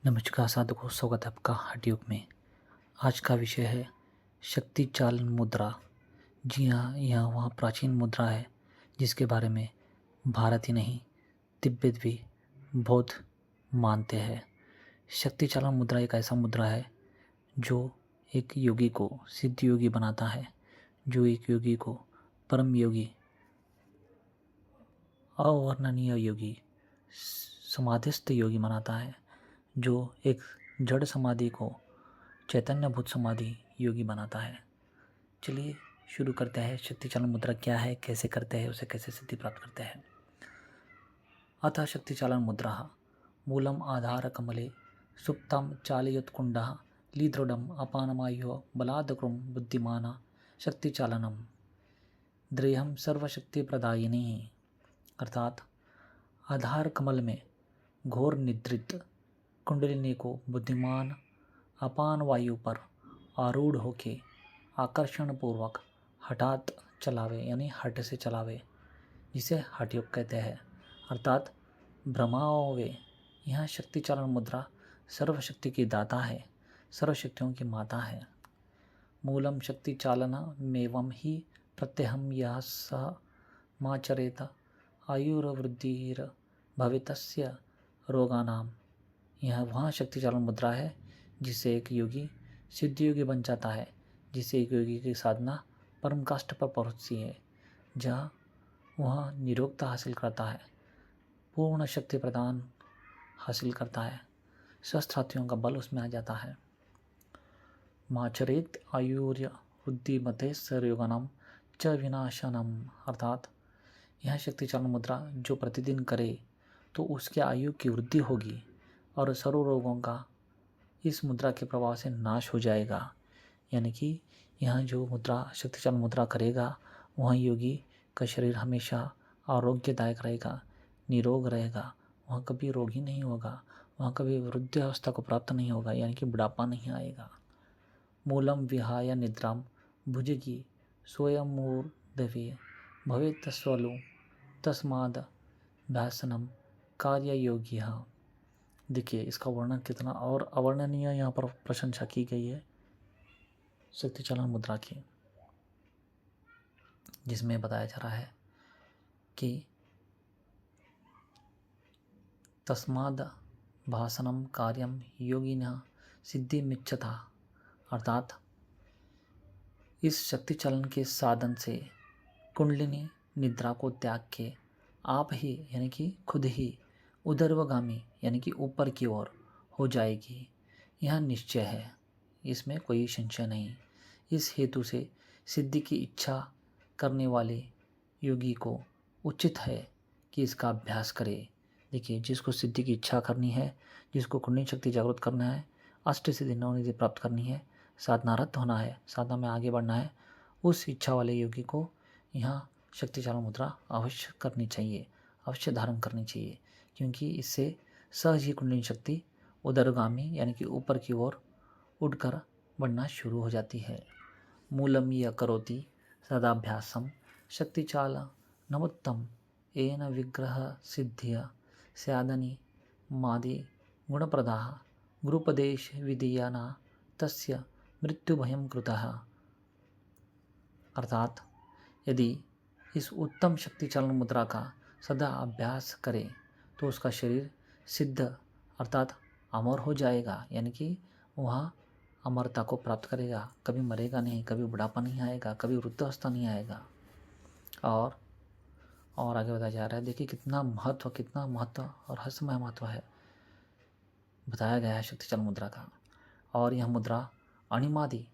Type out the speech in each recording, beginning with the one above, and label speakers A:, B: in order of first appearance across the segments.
A: नमस्कार साधकों, स्वागत है आपका हठ योग में। आज का विषय है शक्ति चालन मुद्रा। जी हाँ, यह वह प्राचीन मुद्रा है जिसके बारे में भारत ही नहीं तिब्बत भी बौद्ध मानते हैं। शक्ति चालन मुद्रा एक ऐसा मुद्रा है जो एक योगी को सिद्ध योगी बनाता है, जो एक योगी को परम योगी, अवर्णनीय योगी, समाधिस्थ योगी बनाता है, जो एक जड़ समाधि को चैतन्यभूत समाधि योगी बनाता है। चलिए शुरू करते हैं। शक्ति चालन मुद्रा क्या है, कैसे करते हैं, उसे कैसे सिद्धि प्राप्त करते हैं। अतः शक्ति चालन मुद्रा मूलम आधार कमले सुप्तम चालयोत्कुंडः लीदृढम अपानमायो बलादकृम बुद्धिमान शक्ति चालनम द्रेयम सर्वशक्ति प्रदायिनी। अर्थात आधार कमल में घोर निद्रित कुंडलिनी को बुद्धिमान अपान वायु पर आरूढ़ होके आकर्षण पूर्वक हठात चलावे, यानी हठ से चलावे, जिसे हठ योग कहते हैं। अर्थात भ्रमावे। यह शक्ति चालन मुद्रा सर्वशक्ति की दाता है, सर्वशक्तियों की माता है। मूलम शक्ति चालनमेवं ही प्रत्यहम यह सह माचरेत आयुर्वृद्धिर भवितस्य रोगानाम। यह वह शक्ति चालन मुद्रा है जिससे एक योगी सिद्ध योगी बन जाता है, जिससे एक योगी की साधना परम काष्ठ पर पहुंचती है, जहाँ वह निरोगता हासिल करता है, पूर्ण शक्ति प्रदान हासिल करता है, शस्त्रास्त्रों का बल उसमें आ जाता है। माचरेत आयुर्य वृद्धि मते सर्योगानम च विनाशनम। अर्थात यह शक्ति चालन मुद्रा जो प्रतिदिन करे तो उसके आयु की वृद्धि होगी और सर्व रोगों का इस मुद्रा के प्रभाव से नाश हो जाएगा। यानी कि यह जो मुद्रा शक्ति चालन मुद्रा करेगा, वह योगी का शरीर हमेशा आरोग्यदायक रहेगा, निरोग रहेगा, वह कभी रोगी नहीं होगा, वह कभी वृद्धावस्था को प्राप्त नहीं होगा, यानी कि बुढ़ापा नहीं आएगा। मूलम विहाय निद्राम भुजगी स्वयंमूर्धवे भवेत् स्वलु तस्माद भ्यासनम कार्य योगी। देखिए इसका वर्णन कितना और अवर्णनीय यहाँ पर प्रशंसा की गई है शक्ति चालन मुद्रा की, जिसमें बताया जा रहा है कि तस्माद भाषणम कार्यम योगिनः सिद्धिमिच्छता। अर्थात इस शक्ति चालन के साधन से कुंडलिनी निद्रा को त्याग के आप ही, यानी कि खुद ही उदर्वगामी, यानी कि ऊपर की ओर हो जाएगी। यह निश्चय है, इसमें कोई संशय नहीं। इस हेतु से सिद्धि की इच्छा करने वाले योगी को उचित है कि इसका अभ्यास करे। देखिए, जिसको सिद्धि की इच्छा करनी है, जिसको कुंडलिनी शक्ति जागृत करना है, अष्ट सिद्धि नवनिधि प्राप्त करनी है, साधनारत होना है, साधना में आगे बढ़ना है, उस इच्छा वाले योगी को यहाँ शक्ति चालन मुद्रा अवश्य करनी चाहिए, अवश्य धारण करनी चाहिए, क्योंकि इससे सहज ही कुंडलिनी शक्ति उदरगामी, यानी कि ऊपर की ओर उड़कर बढ़ना शुरू हो जाती है। मूलम य करोति सदाभ्यासम शक्ति चाल नमोत्तम एन विग्रह सिद्धिय स्यादनि मादि गुणप्रदा गुरुपदेश विधीयना तस्य मृत्युभयं कृतः। अर्थात यदि इस उत्तम शक्ति चालन मुद्रा का सदा अभ्यास करे तो उसका शरीर सिद्ध अर्थात अमर हो जाएगा, यानी कि वह अमरता को प्राप्त करेगा, कभी मरेगा नहीं, कभी बुढ़ापा नहीं आएगा, कभी वृद्धावस्था नहीं आएगा। और आगे बताया जा रहा है, देखिए कितना महत्व और रहस्यमय महत्व है बताया गया है शक्ति चालन मुद्रा का। और यह मुद्रा अणिमादि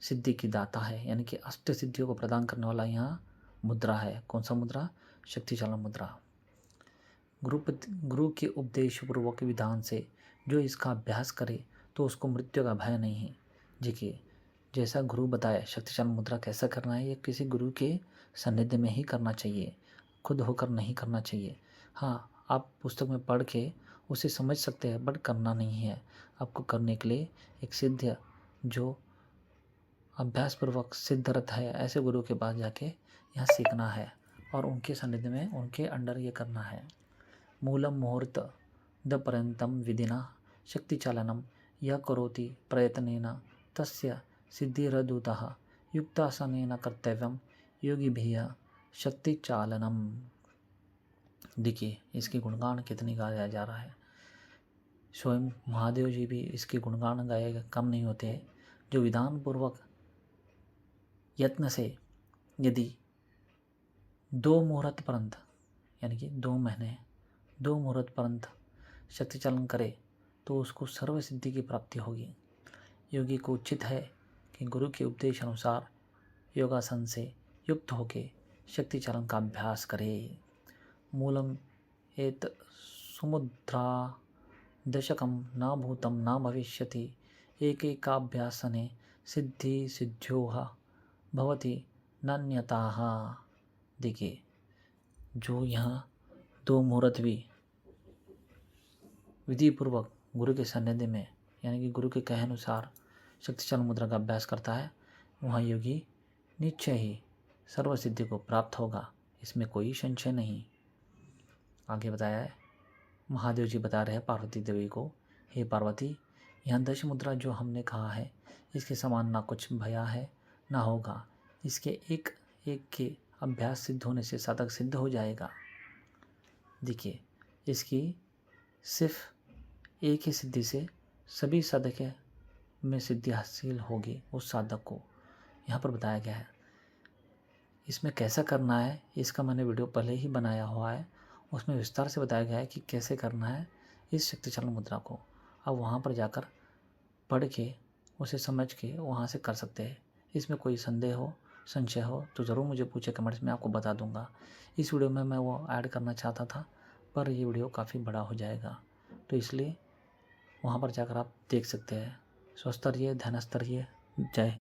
A: सिद्धि की दाता है, यानी कि अष्ट सिद्धियों को प्रदान करने वाला यहाँ मुद्रा है। कौन सा मुद्रा? शक्ति चालन मुद्रा। गुरु के उपदेश पूर्वक विधान से जो इसका अभ्यास करे तो उसको मृत्यु का भय नहीं है। देखिए, जैसा गुरु बताया शक्ति चालन मुद्रा कैसा करना है, ये किसी गुरु के सानिध्य में ही करना चाहिए, खुद होकर नहीं करना चाहिए। हाँ, आप पुस्तक में पढ़ के उसे समझ सकते हैं, बट करना नहीं है। आपको करने के लिए एक सिद्ध जो अभ्यास पूर्वक सिद्धरत है, ऐसे गुरु के पास जाके यहाँ सीखना है और उनके सानिध्य में, उनके अंडर ये करना है। मूलम मुहूर्त द पर्यंतम विधिना शक्तिचालनं यः करोति प्रयत्नेन तस्य सिद्धिरदूतः युक्तासनेन कर्तव्यम योगिभिः शक्तिचालनम। देखिए इसके गुणगान कितनी गाया जा रहा है। स्वयं महादेव जी भी इसके गुणगान गाए कम नहीं होते। जो विधान पूर्वक यत्न से यदि 2 मुहूर्त पर्यंत यानी कि 2 महीने 2 मुहूर्त पर्यंत शक्ति चालन करे तो उसको सर्व सिद्धि की प्राप्ति होगी। योगी को उचित है कि गुरु के उपदेश अनुसार योगासन से युक्त होकर शक्ति चालन का अभ्यास करे। मूलम एत सुमुद्रा दशकम न भूतम न भविष्यति एकैकाभ्यासने सिद्धि सिद्ध्योः भवति नान्यताः। देखिए जो यहाँ 2 मुहूर्त भी विधि पूर्वक गुरु के सानिध्य में यानी कि गुरु के कहे अनुसार शक्तिशाली मुद्रा का अभ्यास करता है वहाँ योगी निश्चय ही सर्व सिद्धि को प्राप्त होगा, इसमें कोई संशय नहीं। आगे बताया है महादेव जी बता रहे हैं पार्वती देवी को, हे पार्वती यहाँ 10 मुद्रा जो हमने कहा है इसके समान ना कुछ भया है ना होगा। इसके एक एक के अभ्यास सिद्ध होने से साधक सिद्ध हो जाएगा। देखिए इसकी सिर्फ एक ही सिद्धि से सभी साधक में सिद्धि हासिल होगी उस साधक को, यहाँ पर बताया गया है। इसमें कैसा करना है इसका मैंने वीडियो पहले ही बनाया हुआ है, उसमें विस्तार से बताया गया है कि कैसे करना है इस शक्तिशाली मुद्रा को। अब वहाँ पर जाकर पढ़ के उसे समझ के वहाँ से कर सकते हैं। इसमें कोई संदेह हो संशय हो तो ज़रूर मुझे पूछे कमेंट्स में, आपको बता दूंगा। इस वीडियो में मैं वो ऐड करना चाहता था पर ये वीडियो काफ़ी बड़ा हो जाएगा तो इसलिए वहाँ पर जाकर आप देख सकते हैं। स्वस्थ रहिए, ध्यानस्थ रहिए। जय